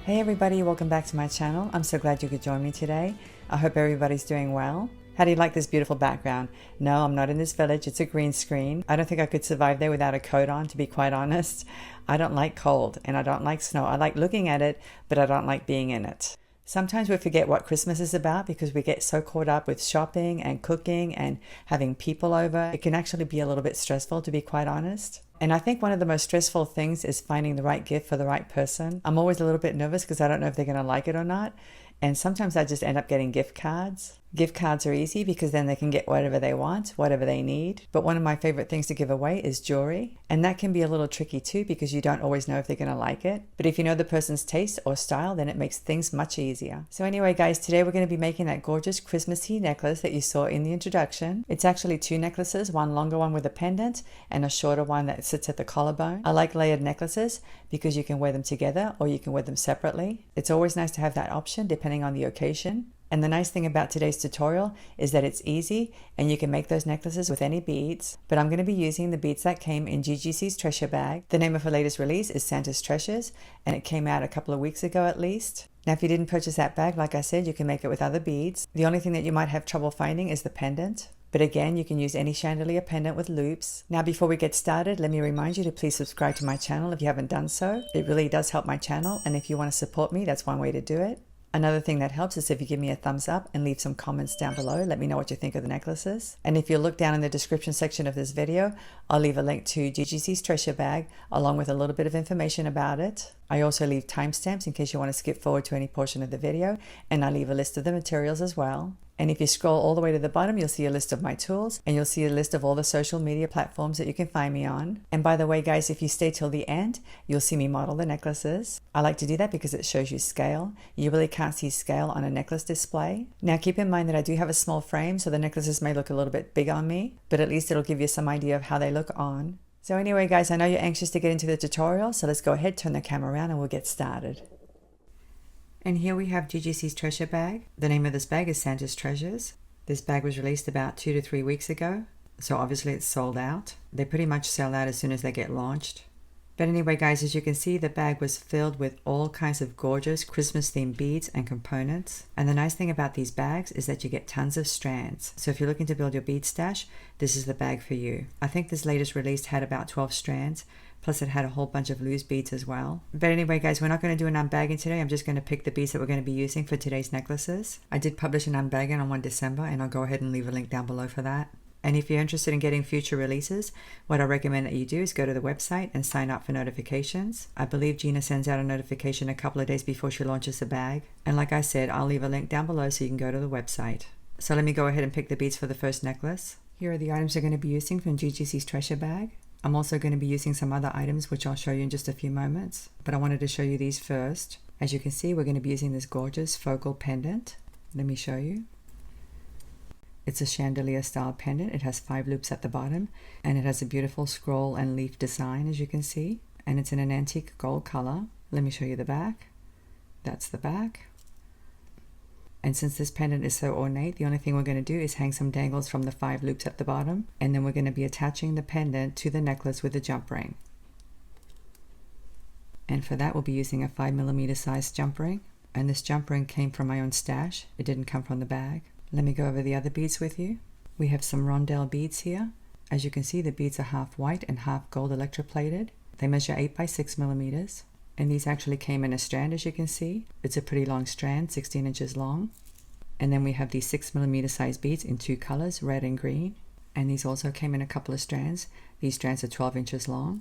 Hey everybody, welcome back to my channel. I'm so glad you could join me today. I hope everybody's doing well. How do you like this beautiful background? No, I'm not in this village. It's a green screen. I don't think I could survive there without a coat on, to be quite honest. I don't like cold and I don't like snow. I like looking at it, but I don't like being in it. Sometimes we forget what Christmas is about because we get so caught up with shopping and cooking and having people over. It can actually be a little bit stressful, to be quite honest. And I think one of the most stressful things is finding the right gift for the right person. I'm always a little bit nervous because I don't know if they're going to like it or not. And sometimes I just end up getting gift cards. Gift cards are easy because then they can get whatever they want, whatever they need. But one of my favorite things to give away is jewelry. And that can be a little tricky too because you don't always know if they're going to like it. But if you know the person's taste or style, then it makes things much easier. So anyway, guys, today we're going to be making that gorgeous Christmassy necklace that you saw in the introduction. It's actually two necklaces, one longer one with a pendant and a shorter one that sits at the collarbone. I like layered necklaces because you can wear them together or you can wear them separately. It's always nice to have that option depending on the occasion. And the nice thing about today's tutorial is that it's easy and you can make those necklaces with any beads. But I'm going to be using the beads that came in GGC's treasure bag. The name of her latest release is Santa's Treasures and it came out a couple of weeks ago at least. Now if you didn't purchase that bag, like I said, you can make it with other beads. The only thing that you might have trouble finding is the pendant. But again, you can use any chandelier pendant with loops. Now before we get started, let me remind you to please subscribe to my channel if you haven't done so. It really does help my channel, and if you want to support me, that's one way to do it. Another thing that helps is if you give me a thumbs up and leave some comments down below. Let me know what you think of the necklaces. And if you look down in the description section of this video, I'll leave a link to GGC's treasure bag along with a little bit of information about it. I also leave timestamps in case you want to skip forward to any portion of the video, and I leave a list of the materials as well. And if you scroll all the way to the bottom, you'll see a list of my tools and you'll see a list of all the social media platforms that you can find me on. And by the way, guys, if you stay till the end, you'll see me model the necklaces. I like to do that because it shows you scale. You really can't see scale on a necklace display. Now keep in mind that I do have a small frame, so the necklaces may look a little bit big on me, but at least it'll give you some idea of how they look on. So anyway, guys, I know you're anxious to get into the tutorial, so let's go ahead, turn the camera around and we'll get started. And here we have GGC's treasure bag. The name of this bag is Santa's Treasures. This bag was released about 2 to 3 weeks ago, so obviously it's sold out. They pretty much sell out as soon as they get launched. But anyway, guys, as you can see, the bag was filled with all kinds of gorgeous Christmas themed beads and components. And the nice thing about these bags is that you get tons of strands. So if you're looking to build your bead stash, this is the bag for you. I think this latest release had about 12 strands. Plus it had a whole bunch of loose beads as well. But anyway, guys, we're not going to do an unbagging today. I'm just going to pick the beads that we're going to be using for today's necklaces. I did publish an unbagging on 1 December and I'll go ahead and leave a link down below for that. And if you're interested in getting future releases, what I recommend that you do is go to the website and sign up for notifications. I believe Gina sends out a notification a couple of days before she launches the bag. And like I said, I'll leave a link down below so you can go to the website. So let me go ahead and pick the beads for the first necklace. Here are the items we're going to be using from GGC's treasure bag. I'm also going to be using some other items which I'll show you in just a few moments, but I wanted to show you these first. As you can see, we're going to be using this gorgeous focal pendant. Let me show you. It's a chandelier style pendant. It has 5 loops at the bottom and it has a beautiful scroll and leaf design, as you can see, and it's in an antique gold color. Let me show you the back. That's the back. And since this pendant is so ornate, the only thing we're going to do is hang some dangles from the 5 loops at the bottom, and then we're going to be attaching the pendant to the necklace with a jump ring. And for that we'll be using a 5mm size jump ring, and this jump ring came from my own stash. It didn't come from the bag. Let me go over the other beads with you. We have some rondelle beads here. As you can see, the beads are half white and half gold electroplated. They measure 8 by 6mm. And these actually came in a strand, as you can see. It's a pretty long strand, 16 inches long. And then we have these 6mm size beads in 2 colors, red and green. And these also came in a couple of strands. These strands are 12 inches long.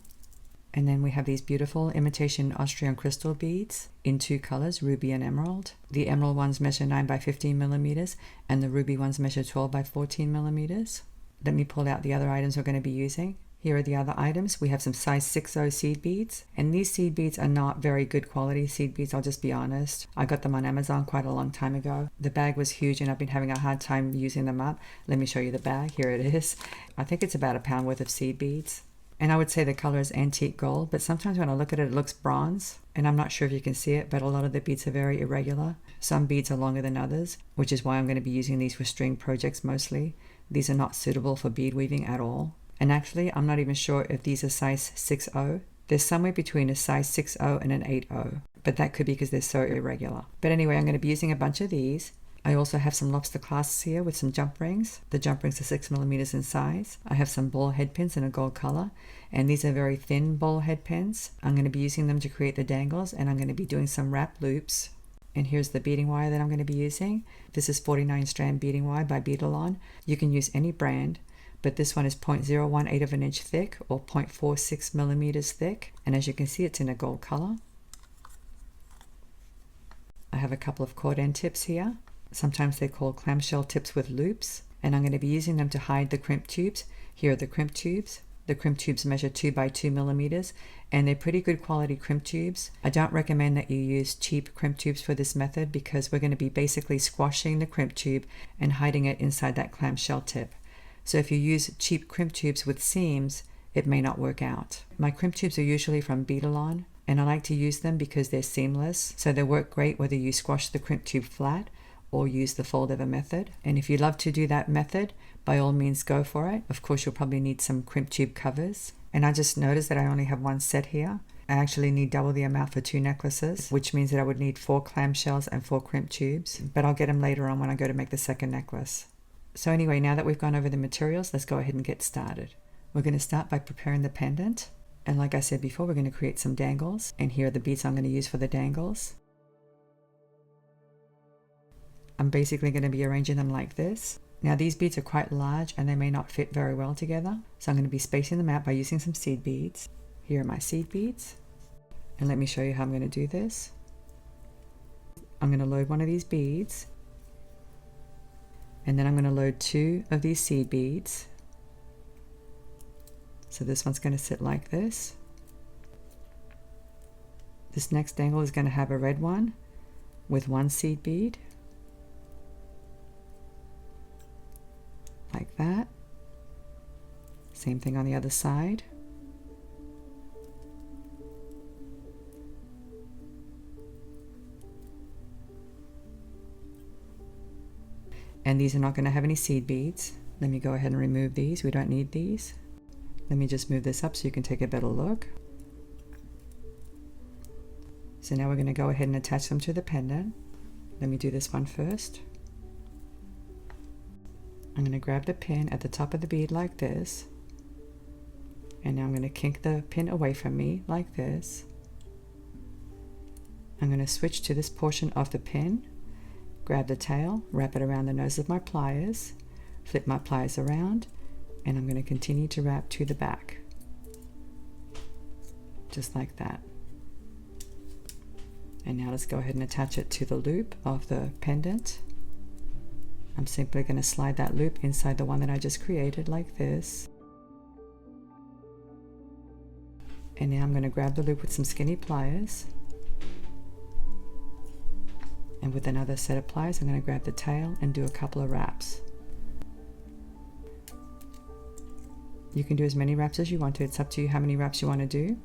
And then we have these beautiful imitation Austrian crystal beads in 2 colors, ruby and emerald. The emerald ones measure 9 by 15mm and the ruby ones measure 12 by 14mm. Let me pull out the other items we're going to be using. Here are the other items. We have some size 6/0 seed beads, and these seed beads are not very good quality seed beads, I'll just be honest. I got them on Amazon quite a long time ago. The bag was huge and I've been having a hard time using them up. Let me show you the bag. Here it is. I think it's about £1 worth of seed beads. And I would say the color is antique gold, but sometimes when I look at it, it looks bronze. And I'm not sure if you can see it, but a lot of the beads are very irregular. Some beads are longer than others, which is why I'm going to be using these for string projects mostly. These are not suitable for bead weaving at all. And actually, I'm not even sure if these are size 6/0. They're somewhere between a size 6/0 and an 8/0. but that could be because they're so irregular. But anyway, I'm going to be using a bunch of these. I also have some lobster clasps here with some jump rings. The jump rings are 6mm in size. I have some ball head pins in a gold color, and these are very thin ball head pins. I'm going to be using them to create the dangles, and I'm going to be doing some wrap loops. And here's the beading wire that I'm going to be using. This is 49 strand beading wire by Bead. You can use any brand, but this one is 0.018 of an inch thick or 0.46mm thick. And as you can see, it's in a gold color. I have a couple of cord end tips here. Sometimes they're called clamshell tips with loops, and I'm going to be using them to hide the crimp tubes. Here are the crimp tubes. The crimp tubes measure 2 by 2mm, and they're pretty good quality crimp tubes. I don't recommend that you use cheap crimp tubes for this method because we're going to be basically squashing the crimp tube and hiding it inside that clamshell tip. So if you use cheap crimp tubes with seams, it may not work out. My crimp tubes are usually from Bead, and I like to use them because they're seamless, so they work great whether you squash the crimp tube flat or use the fold over method. And if you love to do that method, by all means go for it. Of course, you'll probably need some crimp tube covers. And I just noticed that I only have one set here. I actually need double the amount for 2 necklaces, which means that I would need 4 clamshells and 4 crimp tubes, but I'll get them later on when I go to make the second necklace. So anyway, now that we've gone over the materials, let's go ahead and get started. We're going to start by preparing the pendant. And like I said before, we're going to create some dangles. And here are the beads I'm going to use for the dangles. I'm basically going to be arranging them like this. Now these beads are quite large and they may not fit very well together, so I'm going to be spacing them out by using some seed beads. Here are my seed beads, and let me show you how I'm going to do this. I'm going to load one of these beads, and then I'm going to load 2 of these seed beads. So this one's going to sit like this. This next dangle is going to have a red one with 1 seed bead. Like that. Same thing on the other side. And these are not going to have any seed beads. Let me go ahead and remove these. We don't need these. Let me just move this up so you can take a better look. So now we're going to go ahead and attach them to the pendant. Let me do this one first. I'm going to grab the pin at the top of the bead like this, and now I'm going to kink the pin away from me like this. I'm going to switch to this portion of the pin, grab the tail, wrap it around the nose of my pliers, flip my pliers around, and I'm going to continue to wrap to the back, just like that. And now let's go ahead and attach it to the loop of the pendant. I'm simply going to slide that loop inside the one that I just created like this. And now I'm going to grab the loop with some skinny pliers. And with another set of pliers, I'm going to grab the tail and do a couple of wraps. You can do as many wraps as you want to. It's up to you how many wraps you want to do.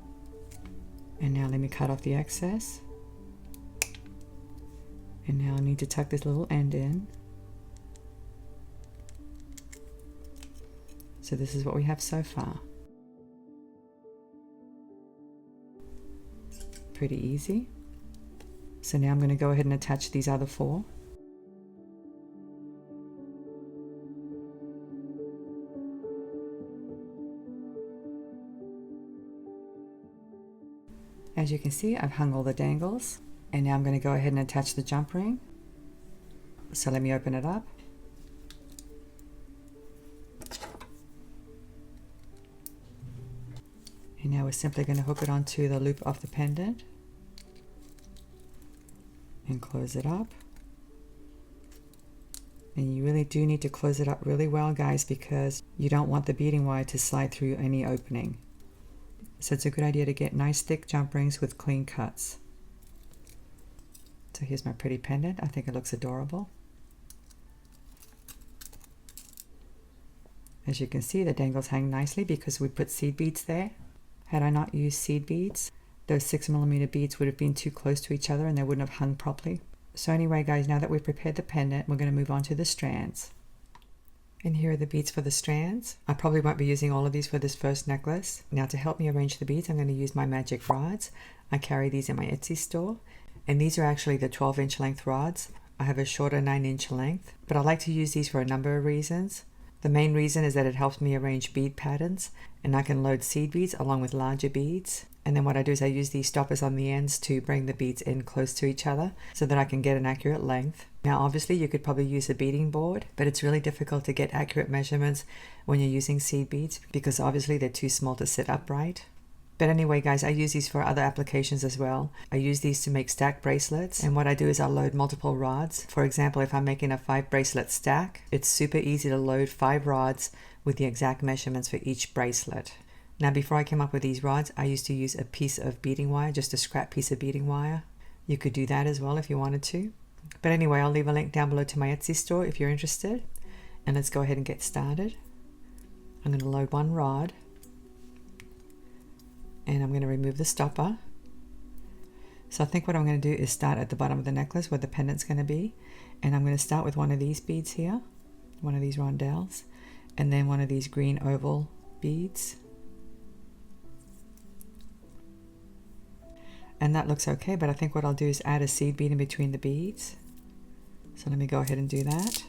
And now let me cut off the excess. And now I need to tuck this little end in. So this is what we have so far. Pretty easy. So now I'm going to go ahead and attach these other 4. As you can see, I've hung all the dangles, and now I'm going to go ahead and attach the jump ring. So let me open it up. And now we're simply going to hook it onto the loop of the pendant and close it up. And you really do need to close it up really well, guys, because you don't want the beading wire to slide through any opening. So it's a good idea to get nice thick jump rings with clean cuts. So here's my pretty pendant. I think it looks adorable. As you can see, the dangles hang nicely because we put seed beads there. Had I not used seed beads, those 6mm beads would have been too close to each other and they wouldn't have hung properly. So anyway, guys, now that we've prepared the pendant, we're going to move on to the strands. And here are the beads for the strands. I probably won't be using all of these for this first necklace. Now to help me arrange the beads, I'm going to use my magic rods. I carry these in my Etsy store. And these are actually the 12-inch length rods. I have a shorter 9-inch length, but I like to use these for a number of reasons. The main reason is that it helps me arrange bead patterns, and I can load seed beads along with larger beads. And then what I do is I use these stoppers on the ends to bring the beads in close to each other so that I can get an accurate length. Now obviously you could probably use a beading board, but it's really difficult to get accurate measurements when you're using seed beads because obviously they're too small to sit upright. But anyway guys, I use these for other applications as well. I use these to make stack bracelets, and what I do is I'll load multiple rods. For example, if I'm making a 5 bracelet stack, it's super easy to load 5 rods with the exact measurements for each bracelet. Now before I came up with these rods, I used to use a piece of beading wire, just a scrap piece of beading wire. You could do that as well if you wanted to. But anyway, I'll leave a link down below to my Etsy store if you're interested. And let's go ahead and get started. I'm going to load one rod. And I'm going to remove the stopper. So I think what I'm going to do is start at the bottom of the necklace where the pendant's going to be. And I'm going to start with one of these beads here, one of these rondelles, and then one of these green oval beads. And that looks okay, but I think what I'll do is add a seed bead in between the beads. So let me go ahead and do that.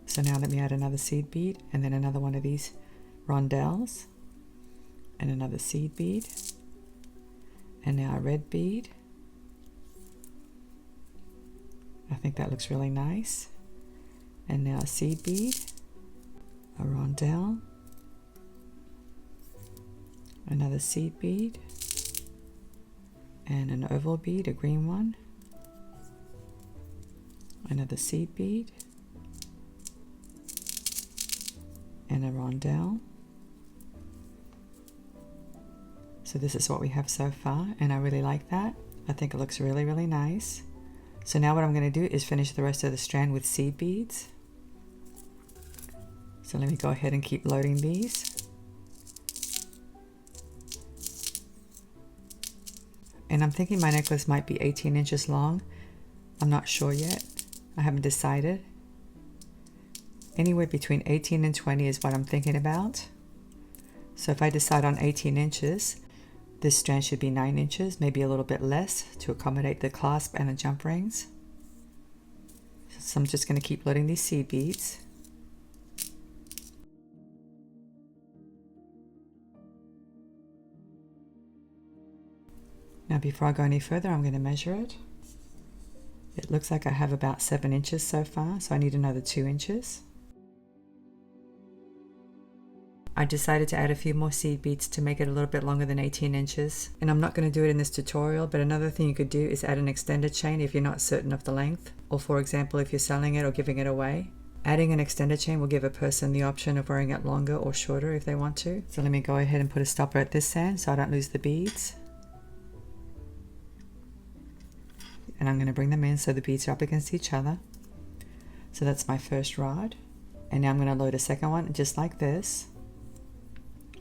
So now let me add another seed bead and then another one of these rondelles and another seed bead and now a red bead. I think that looks really nice. And now a seed bead, a rondelle, another seed bead and an oval bead, a green one, another seed bead and a rondelle. So this is what we have so far, and I really like that. I think it looks really, really nice. So now what I'm going to do is finish the rest of the strand with seed beads. So let me go ahead and keep loading these. And I'm thinking my necklace might be 18 inches long. I'm not sure yet. I haven't decided. Anywhere between 18 and 20 is what I'm thinking about. So if I decide on 18 inches, this strand should be 9 inches, maybe a little bit less to accommodate the clasp and the jump rings. So I'm just going to keep loading these seed beads. Now before I go any further, I'm going to measure it. It looks like I have about 7 inches so far, so I need another 2 inches. I decided to add a few more seed beads to make it a little bit longer than 18 inches. And I'm not going to do it in this tutorial, but another thing you could do is add an extended chain if you're not certain of the length, or for example if you're selling it or giving it away. Adding an extended chain will give a person the option of wearing it longer or shorter if they want to. So let me go ahead and put a stopper at this end so I don't lose the beads. And I'm going to bring them in so the beads are up against each other. So that's my first rod. And now I'm going to load a second one just like this.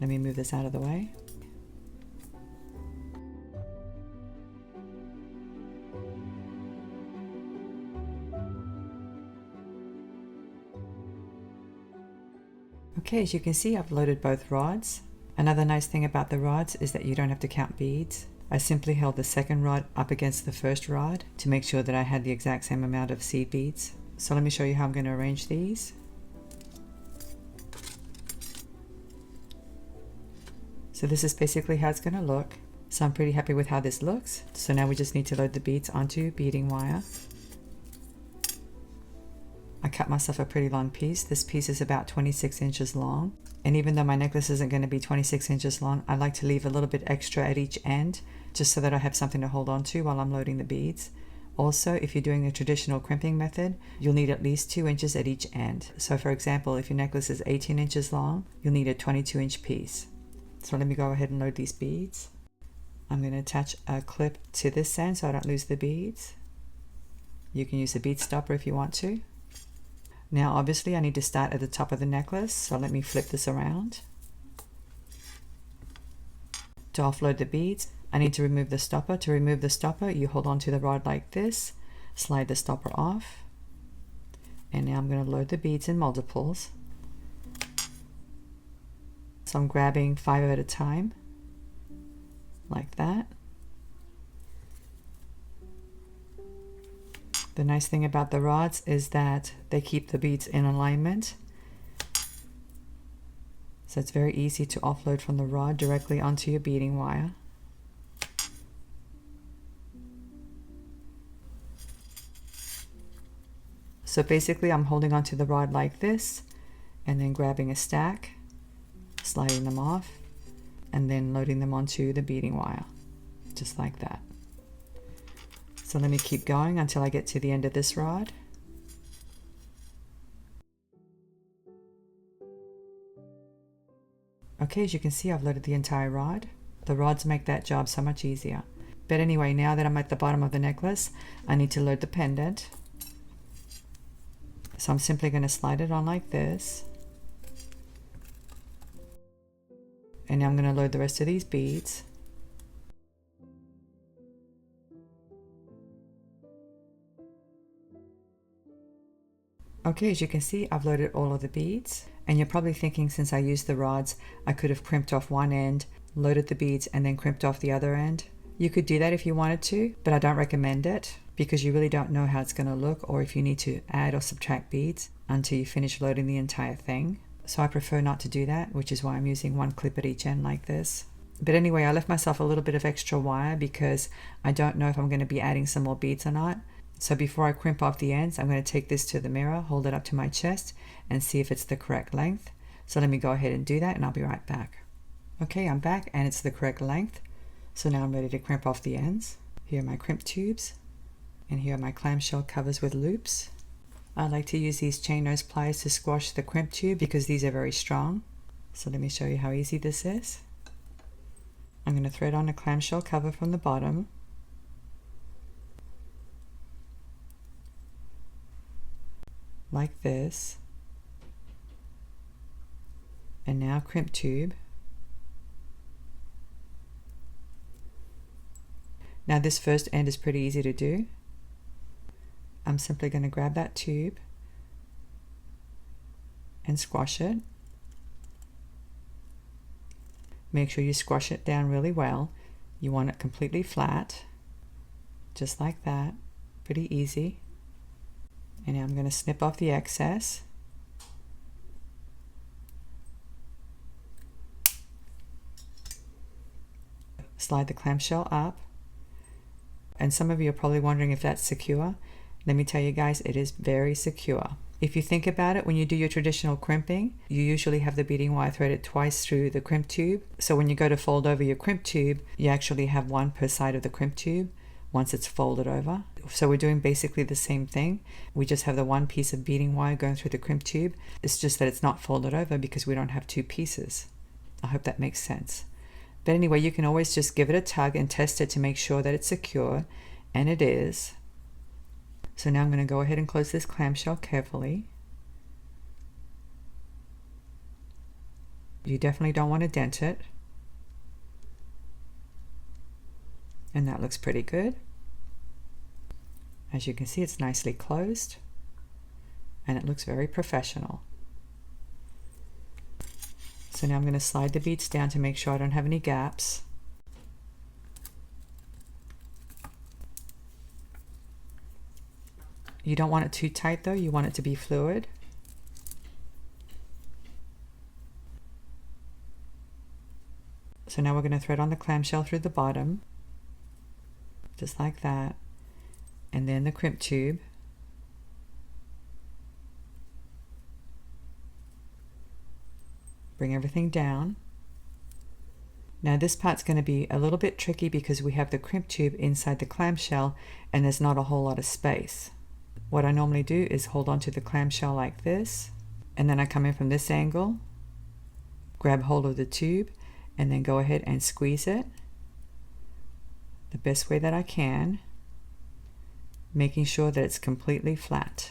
Let me move this out of the way. Okay, as you can see, I've loaded both rods. Another nice thing about the rods is that you don't have to count beads. I simply held the second rod up against the first rod to make sure that I had the exact same amount of seed beads. So let me show you how I'm going to arrange these. So this is basically how it's going to look. So I'm pretty happy with how this looks. So now we just need to load the beads onto beading wire. I cut myself a pretty long piece. This piece is about 26 inches long. And even though my necklace isn't going to be 26 inches long, I like to leave a little bit extra at each end just so that I have something to hold on to while I'm loading the beads. Also, if you're doing a traditional crimping method, you'll need at least 2 inches at each end. So for example, if your necklace is 18 inches long, you'll need a 22-inch piece. So let me go ahead and load these beads. I'm going to attach a clip to this end so I don't lose the beads. You can use a bead stopper if you want to. Now obviously I need to start at the top of the necklace, so let me flip this around. To offload the beads, I need to remove the stopper. To remove the stopper, you hold on to the rod like this, Slide the stopper off. And now I'm going to load the beads in multiples. So I'm grabbing 5 at a time, like that. The nice thing about the rods is that they keep the beads in alignment. So it's very easy to offload from the rod directly onto your beading wire. So basically I'm holding onto the rod like this and then grabbing a stack, sliding them off, and then loading them onto the beading wire, just like that. So let me keep going until I get to the end of this rod. Okay, as you can see, I've loaded the entire rod. The rods make that job so much easier. But anyway, now that I'm at the bottom of the necklace, I need to load the pendant. So I'm simply going to slide it on like this. And now I'm going to load the rest of these beads. Okay, as you can see, I've loaded all of the beads. And you're probably thinking, since I used the rods, I could have crimped off one end, loaded the beads, and then crimped off the other end. You could do that if you wanted to, but I don't recommend it because you really don't know how it's going to look or if you need to add or subtract beads until you finish loading the entire thing. So I prefer not to do that, which is why I'm using one clip at each end like this. But anyway, I left myself a little bit of extra wire because I don't know if I'm going to be adding some more beads or not. So before I crimp off the ends, I'm going to take this to the mirror, hold it up to my chest, and see if it's the correct length. So let me go ahead and do that, and I'll be right back. Okay, I'm back, and it's the correct length. So now I'm ready to crimp off the ends. Here are my crimp tubes, and here are my clamshell covers with loops. I like to use these chain nose pliers to squash the crimp tube because these are very strong. So let me show you how easy this is. I'm going to thread on a clamshell cover from the bottom. Like this. And now crimp tube. Now this first end is pretty easy to do. I'm simply going to grab that tube and squash it. Make sure you squash it down really well. You want it completely flat, just like that. Pretty easy. And now I'm going to snip off the excess. Slide the clamshell up. And some of you are probably wondering if that's secure. Let me tell you guys, it is very secure. If you think about it, when you do your traditional crimping, you usually have the beading wire threaded twice through the crimp tube. So when you go to fold over your crimp tube, you actually have one per side of the crimp tube once it's folded over. So we're doing basically the same thing. We just have the one piece of beading wire going through the crimp tube. It's just that it's not folded over because we don't have two pieces. I hope that makes sense. But anyway, you can always just give it a tug and test it to make sure that it's secure, and it is. So now I'm going to go ahead and close this clamshell carefully. You definitely don't want to dent it. And that looks pretty good. As you can see, it's nicely closed and it looks very professional. So now I'm going to slide the beads down to make sure I don't have any gaps. You don't want it too tight though, you want it to be fluid. So now we're going to thread on the clamshell through the bottom, just like that, and then the crimp tube. Bring everything down. Now this part's going to be a little bit tricky because we have the crimp tube inside the clamshell and there's not a whole lot of space. What I normally do is hold onto the clamshell like this, and then I come in from this angle, grab hold of the tube, and then go ahead and squeeze it the best way that I can, making sure that it's completely flat.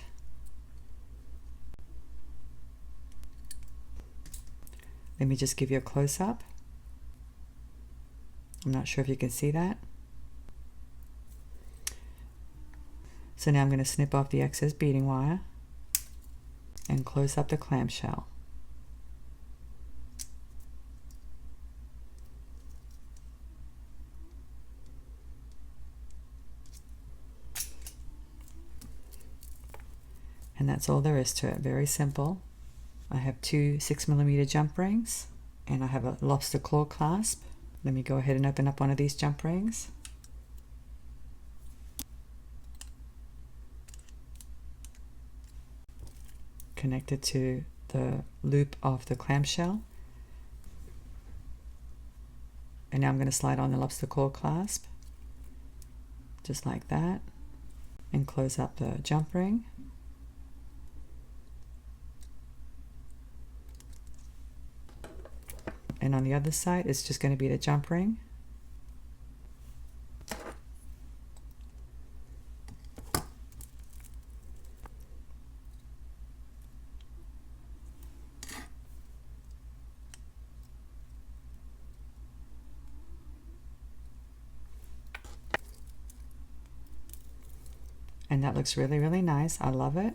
Let me just give you a close-up. I'm not sure if you can see that. So now I'm going to snip off the excess beading wire and close up the clamshell. And that's all there is to it, very simple. I have two 6mm jump rings and I have a lobster claw clasp. Let me go ahead and open up one of these jump rings. Connect it to the loop of the clamshell. And now I'm going to slide on the lobster claw clasp, just like that, and close up the jump ring. And on the other side, it's just going to be the jump ring. And that looks really, really nice. I love it.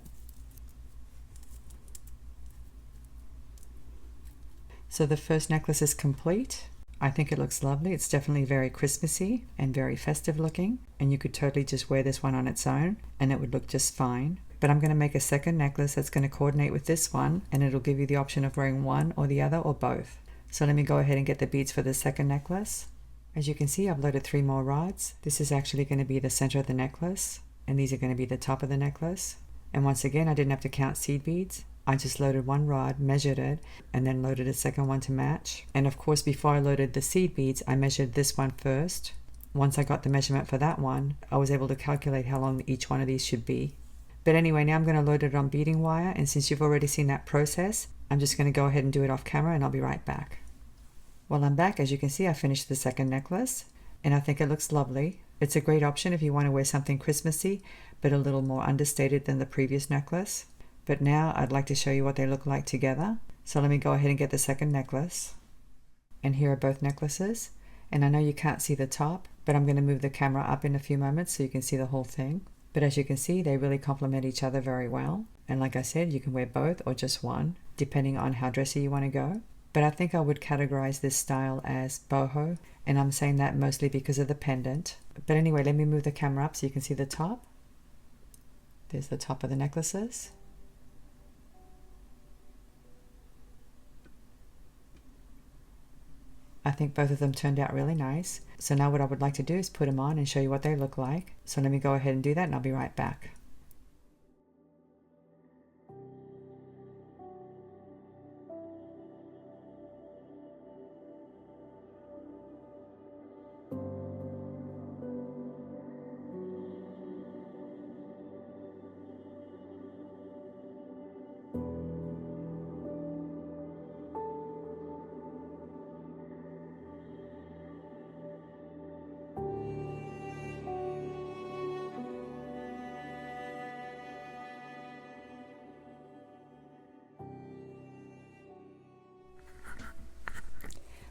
So the first necklace is complete. I think it looks lovely. It's definitely very Christmassy and very festive looking. And you could totally just wear this one on its own and it would look just fine. But I'm going to make a second necklace that's going to coordinate with this one, and it'll give you the option of wearing one or the other or both. So let me go ahead and get the beads for the second necklace. As you can see, I've loaded 3 more rods. This is actually going to be the center of the necklace, and these are going to be the top of the necklace. And once again, I didn't have to count seed beads. I just loaded 1 rod, measured it, and then loaded a second one to match. And of course, before I loaded the seed beads, I measured this one first. Once I got the measurement for that one, I was able to calculate how long each one of these should be. But anyway, now I'm going to load it on beading wire, and since you've already seen that process, I'm just going to go ahead and do it off camera, and I'll be right back. Well, I'm back. As you can see, I finished the second necklace, and I think it looks lovely. It's a great option if you want to wear something Christmassy, but a little more understated than the previous necklace. But now I'd like to show you what they look like together. So let me go ahead and get the second necklace. And here are both necklaces. And I know you can't see the top, but I'm going to move the camera up in a few moments so you can see the whole thing. But as you can see, they really complement each other very well. And like I said, you can wear both or just one, depending on how dressy you want to go. But I think I would categorize this style as boho, and I'm saying that mostly because of the pendant. But anyway, let me move the camera up so you can see the top. There's the top of the necklaces. I think both of them turned out really nice. So now what I would like to do is put them on and show you what they look like. So let me go ahead and do that, and I'll be right back.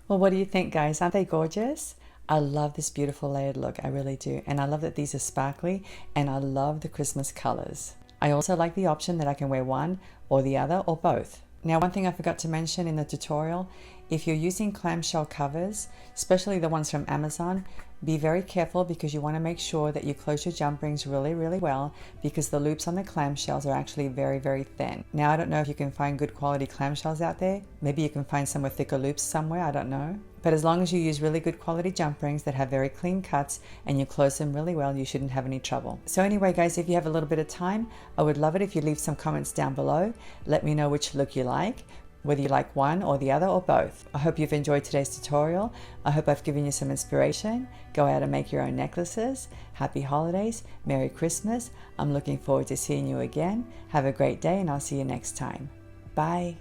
Well, what do you think, guys? Aren't they gorgeous? I love this beautiful layered look. I really do. And I love that these are sparkly, and I love the Christmas colors. I also like the option that I can wear one or the other or both. Now, one thing I forgot to mention in the tutorial, if you're using clamshell covers, especially the ones from Amazon, be very careful because you want to make sure that you close your jump rings really, really well, because the loops on the clamshells are actually very, very thin. Now, I don't know if you can find good quality clamshells out there. Maybe you can find some with thicker loops somewhere, I don't know. But as long as you use really good quality jump rings that have very clean cuts and you close them really well, you shouldn't have any trouble. So anyway, guys, if you have a little bit of time, I would love it if you leave some comments down below. Let me know which look you like, whether you like one or the other or both. I hope you've enjoyed today's tutorial. I hope I've given you some inspiration. Go out and make your own necklaces. Happy holidays. Merry Christmas. I'm looking forward to seeing you again. Have a great day, and I'll see you next time. Bye.